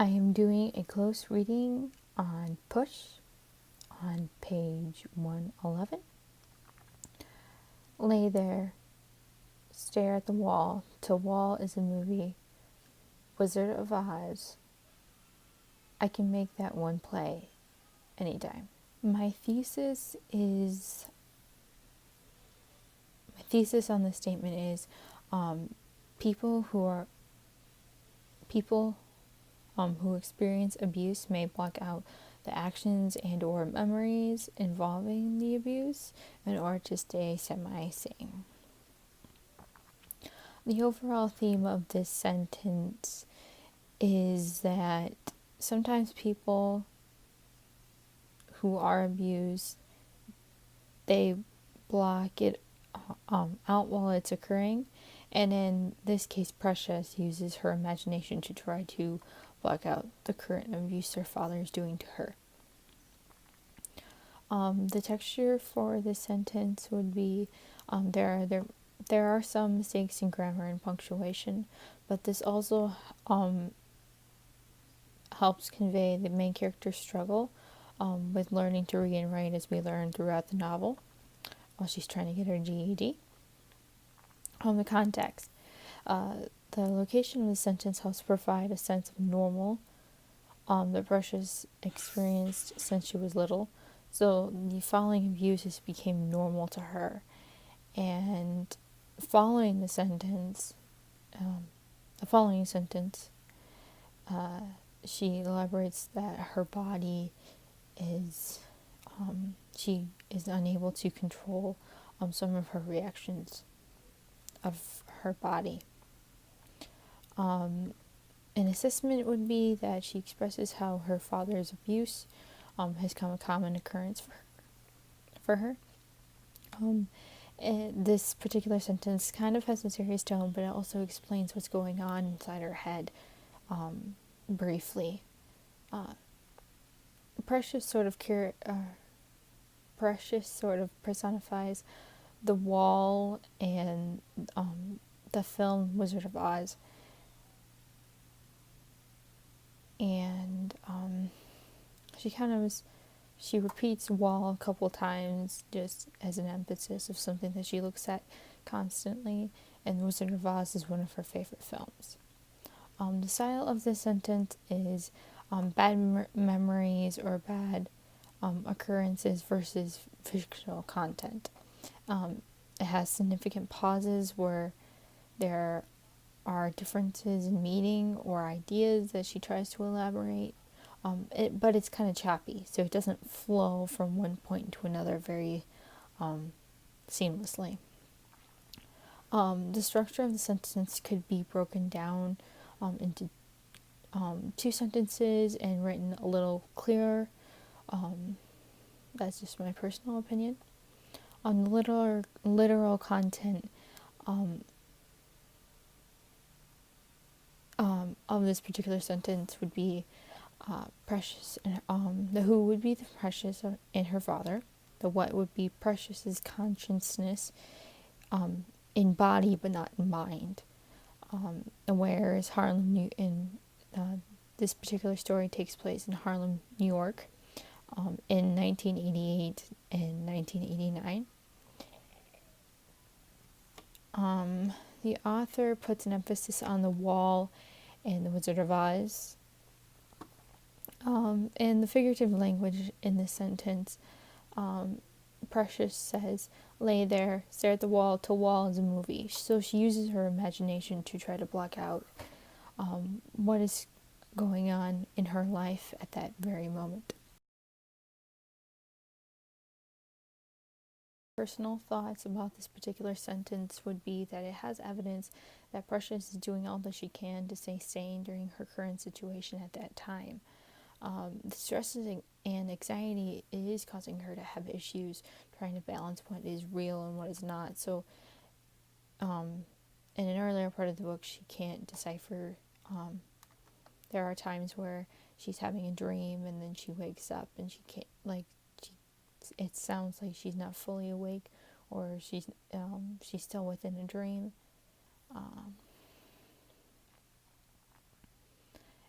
I am doing a close reading on Push on page 111. Lay there, stare at the wall till wall is a movie. Wizard of Oz. I can make that one play anytime. My thesis on this statement is people who experience abuse may block out the actions and or memories involving the abuse in order to stay semi-sane. The overall theme of this sentence is that sometimes people who are abused, they block it out while it's occurring, and in this case Precious uses her imagination to try to block out the current abuse her father is doing to her. The texture for this sentence would be there are some mistakes in grammar and punctuation, but this also helps convey the main character's struggle with learning to read and write, as we learn throughout the novel while she's trying to get her GED. The context. The location of the sentence helps provide a sense of normal that Precious experienced since she was little. So the following abuses became normal to her. And following the following sentence, she elaborates that her body is, she is unable to control some of her reactions of her body. An assessment would be that she expresses how her father's abuse has become a common occurrence for her. This particular sentence kind of has a serious tone, but it also explains what's going on inside her head briefly. Precious sort of personifies the wall and the film Wizard of Oz. And she repeats wall a couple times just as an emphasis of something that she looks at constantly, and Wizard of Oz is one of her favorite films. The style of this sentence is bad memories or bad occurrences versus fictional content. It has significant pauses where there are differences in meaning or ideas that she tries to elaborate, but it's kind of choppy, so it doesn't flow from one point to another very seamlessly. The structure of the sentence could be broken down into two sentences and written a little clearer. That's just my personal opinion. On the literal content of this particular sentence would be Precious, the who would be the Precious and her father. The what would be Precious's consciousness in body but not in mind. And whereas this particular story takes place in Harlem, New York, in 1988 and 1989. The author puts an emphasis on the wall and the Wizard of Oz. And the figurative language in this sentence, Precious says, lay there, stare at the wall till wall is a movie. So she uses her imagination to try to block out what is going on in her life at that very moment. Personal thoughts about this particular sentence would be that it has evidence that Precious is doing all that she can to stay sane during her current situation at that time. The stress and anxiety is causing her to have issues trying to balance what is real and what is not. So, in an earlier part of the book, she can't decipher. There are times where she's having a dream and then she wakes up and she can't, it sounds like she's not fully awake, or she's still within a dream.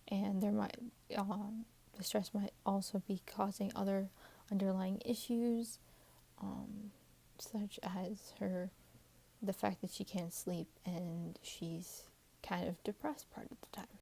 And and the stress might also be causing other underlying issues, such as the fact that she can't sleep and she's kind of depressed part of the time.